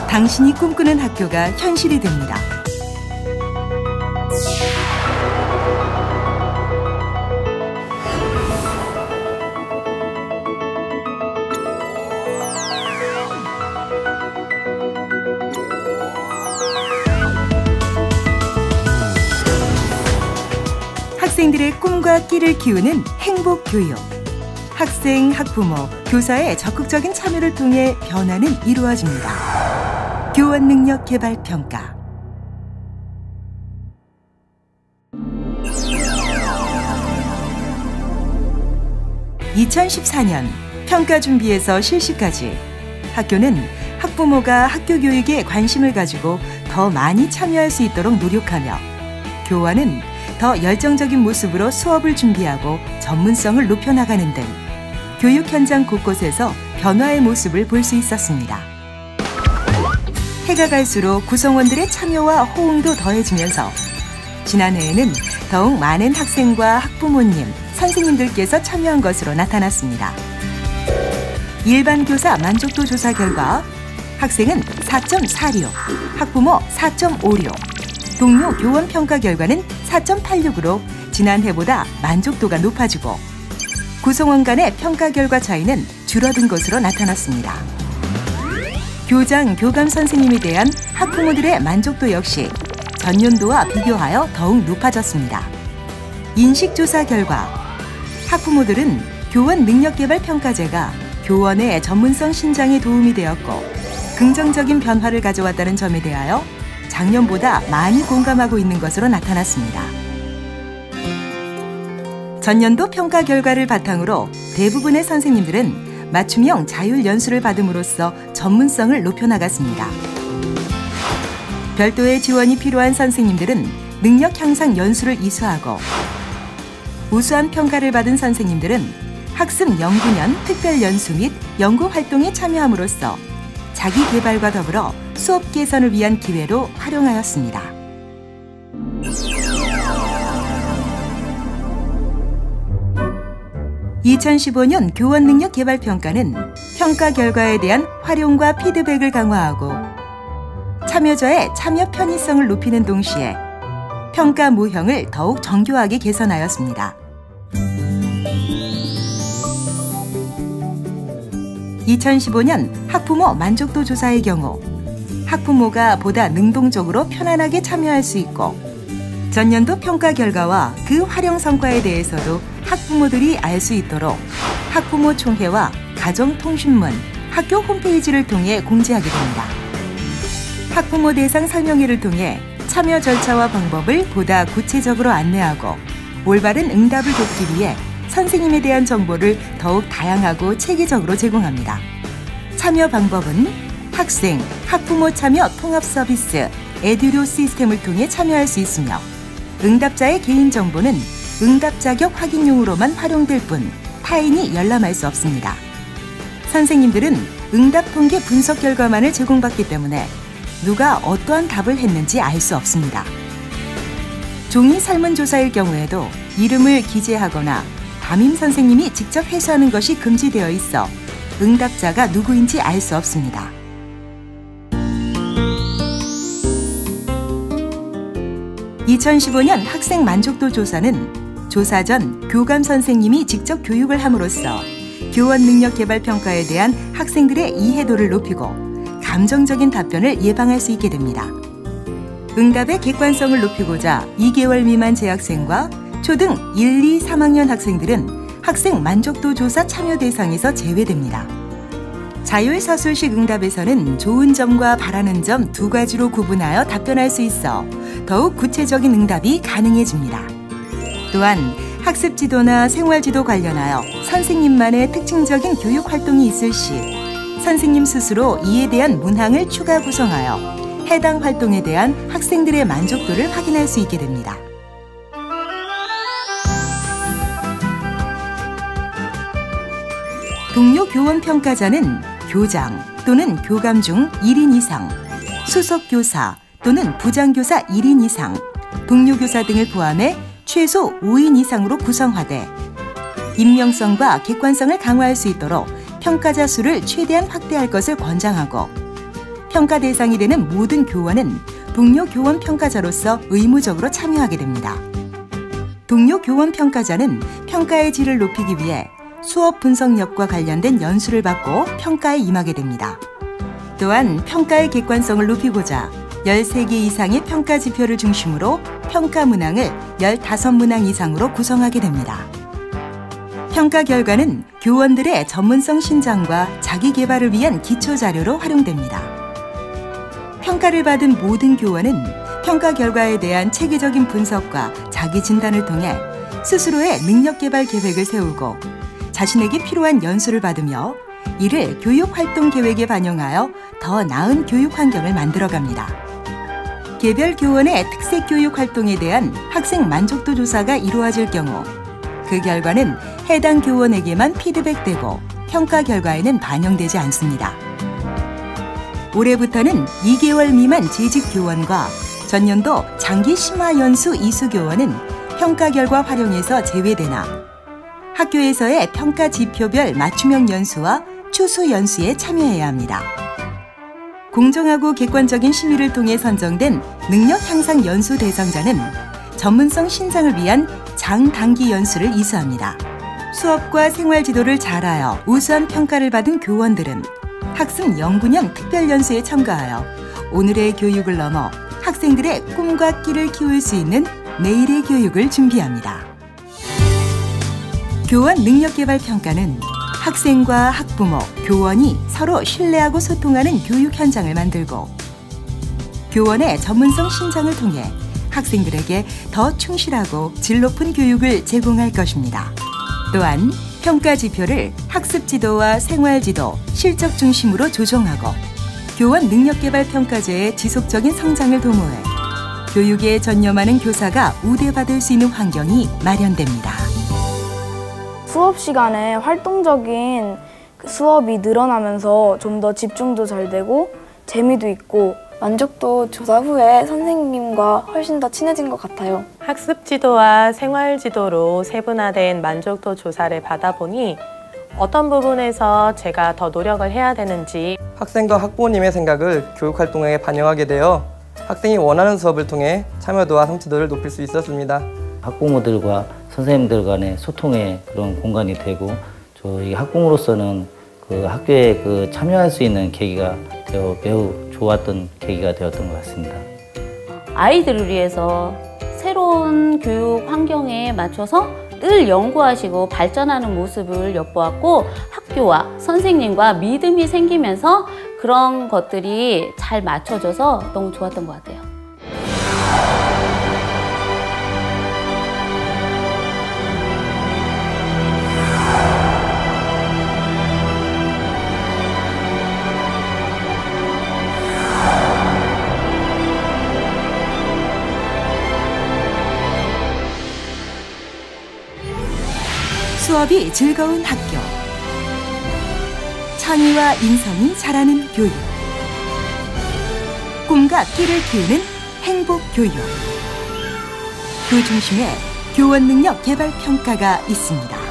당신이 꿈꾸는 학교가 현실이 됩니다. 학생들의 꿈과 끼를 키우는 행복교육. 학생, 학부모, 교사의 적극적인 참여를 통해 변화는 이루어집니다. 교원 능력 개발 평가. (2014년) 평가 준비에서 실시까지 학교는 학부모가 학교 교육에 관심을 가지고 더 많이 참여할 수 있도록 노력하며, 교원은 더 열정적인 모습으로 수업을 준비하고 전문성을 높여나가는 등 교육 현장 곳곳에서 변화의 모습을 볼 수 있었습니다. 해가 갈수록 구성원들의 참여와 호응도 더해지면서 지난해에는 더욱 많은 학생과 학부모님, 선생님들께서 참여한 것으로 나타났습니다. 일반 교사 만족도 조사 결과 학생은 4.46, 학부모 4.56, 동료 교원 평가 결과는 4.86으로 지난해보다 만족도가 높아지고 구성원 간의 평가 결과 차이는 줄어든 것으로 나타났습니다. 교장, 교감 선생님에 대한 학부모들의 만족도 역시 전년도와 비교하여 더욱 높아졌습니다. 인식조사 결과 학부모들은 교원 능력개발 평가제가 교원의 전문성 신장에 도움이 되었고 긍정적인 변화를 가져왔다는 점에 대하여 작년보다 많이 공감하고 있는 것으로 나타났습니다. 전년도 평가 결과를 바탕으로 대부분의 선생님들은 맞춤형 자율 연수를 받음으로써 전문성을 높여나갔습니다. 별도의 지원이 필요한 선생님들은 능력 향상 연수를 이수하고, 우수한 평가를 받은 선생님들은 학습 연구년 특별 연수 및 연구 활동에 참여함으로써 자기 개발과 더불어 수업 개선을 위한 기회로 활용하였습니다. 2015년 교원 능력 개발 평가는 평가 결과에 대한 활용과 피드백을 강화하고 참여자의 참여 편의성을 높이는 동시에 평가 모형을 더욱 정교하게 개선하였습니다. 2015년 학부모 만족도 조사의 경우 학부모가 보다 능동적으로 편안하게 참여할 수 있고, 전년도 평가 결과와 그 활용 성과에 대해서도 학부모들이 알 수 있도록 학부모 총회와 가정통신문, 학교 홈페이지를 통해 공지하게 됩니다. 학부모 대상 설명회를 통해 참여 절차와 방법을 보다 구체적으로 안내하고 올바른 응답을 돕기 위해 선생님에 대한 정보를 더욱 다양하고 체계적으로 제공합니다. 참여 방법은 학생, 학부모 참여 통합 서비스 에듀로 시스템을 통해 참여할 수 있으며, 응답자의 개인정보는 응답 자격 확인용으로만 활용될 뿐 타인이 열람할 수 없습니다. 선생님들은 응답 통계 분석 결과만을 제공받기 때문에 누가 어떠한 답을 했는지 알 수 없습니다. 종이 설문조사일 경우에도 이름을 기재하거나 담임 선생님이 직접 회수하는 것이 금지되어 있어 응답자가 누구인지 알 수 없습니다. (2015년) 학생 만족도 조사는 조사 전 교감 선생님이 직접 교육을 함으로써 교원 능력 개발 평가에 대한 학생들의 이해도를 높이고 감정적인 답변을 예방할 수 있게 됩니다. 응답의 객관성을 높이고자 2개월 미만 재학생과 초등 1, 2, 3학년 학생들은 학생 만족도 조사 참여 대상에서 제외됩니다. 자율서술식 응답에서는 좋은 점과 바라는 점 두 가지로 구분하여 답변할 수 있어 더욱 구체적인 응답이 가능해집니다. 또한 학습 지도나 생활 지도 관련하여 선생님만의 특징적인 교육 활동이 있을 시 선생님 스스로 이에 대한 문항을 추가 구성하여 해당 활동에 대한 학생들의 만족도를 확인할 수 있게 됩니다. 교원 평가자는 교장 또는 교감 중 1인 이상, 수석교사 또는 부장교사 1인 이상, 동료교사 등을 포함해 최소 5인 이상으로 구성하되 임명성과 객관성을 강화할 수 있도록 평가자 수를 최대한 확대할 것을 권장하고 평가 대상이 되는 모든 교원은 동료 교원 평가자로서 의무적으로 참여하게 됩니다. 동료 교원 평가자는 평가의 질을 높이기 위해 수업 분석력과 관련된 연수를 받고 평가에 임하게 됩니다. 또한 평가의 객관성을 높이고자 13개 이상의 평가 지표를 중심으로 평가 문항을 15문항 이상으로 구성하게 됩니다. 평가 결과는 교원들의 전문성 신장과 자기 개발을 위한 기초 자료로 활용됩니다. 평가를 받은 모든 교원은 평가 결과에 대한 체계적인 분석과 자기 진단을 통해 스스로의 능력 개발 계획을 세우고 자신에게 필요한 연수를 받으며 이를 교육 활동 계획에 반영하여 더 나은 교육 환경을 만들어갑니다. 개별 교원의 특색 교육 활동에 대한 학생 만족도 조사가 이루어질 경우 그 결과는 해당 교원에게만 피드백되고 평가 결과에는 반영되지 않습니다. 올해부터는 2개월 미만 재직 교원과 전년도 장기 심화 연수 이수 교원은 평가 결과 활용에서 제외되나 학교에서의 평가 지표별 맞춤형 연수와 추수 연수에 참여해야 합니다. 공정하고 객관적인 심의를 통해 선정된 능력 향상 연수 대상자는 전문성 신장을 위한 장단기 연수를 이수합니다. 수업과 생활 지도를 잘하여 우수한 평가를 받은 교원들은 학습 연구년 특별 연수에 참가하여 오늘의 교육을 넘어 학생들의 꿈과 끼를 키울 수 있는 내일의 교육을 준비합니다. 교원 능력개발 평가는 학생과 학부모, 교원이 서로 신뢰하고 소통하는 교육 현장을 만들고 교원의 전문성 신장을 통해 학생들에게 더 충실하고 질 높은 교육을 제공할 것입니다. 또한 평가 지표를 학습 지도와 생활 지도, 실적 중심으로 조정하고 교원 능력개발 평가제의 지속적인 성장을 도모해 교육에 전념하는 교사가 우대받을 수 있는 환경이 마련됩니다. 수업 시간에 활동적인 수업이 늘어나면서 좀 더 집중도 잘 되고 재미도 있고 만족도 조사 후에 선생님과 훨씬 더 친해진 것 같아요. 학습 지도와 생활 지도로 세분화된 만족도 조사를 받아보니 어떤 부분에서 제가 더 노력을 해야 되는지 학생과 학부모님의 생각을 교육 활동에 반영하게 되어 학생이 원하는 수업을 통해 참여도와 성취도를 높일 수 있었습니다. 학부모들과 선생님들 간의 소통의 그런 공간이 되고 저희 학부모로서는 그 학교에 참여할 수 있는 계기가 되어 매우 좋았던 계기가 되었던 것 같습니다. 아이들을 위해서 새로운 교육 환경에 맞춰서 늘 연구하시고 발전하는 모습을 엿보았고 학교와 선생님과 믿음이 생기면서 그런 것들이 잘 맞춰져서 너무 좋았던 것 같아요. 수업이 즐거운 학교, 창의와 인성이 자라는 교육, 꿈과 끼를 키우는 행복 교육. 그 중심에 교원 능력 개발 평가가 있습니다.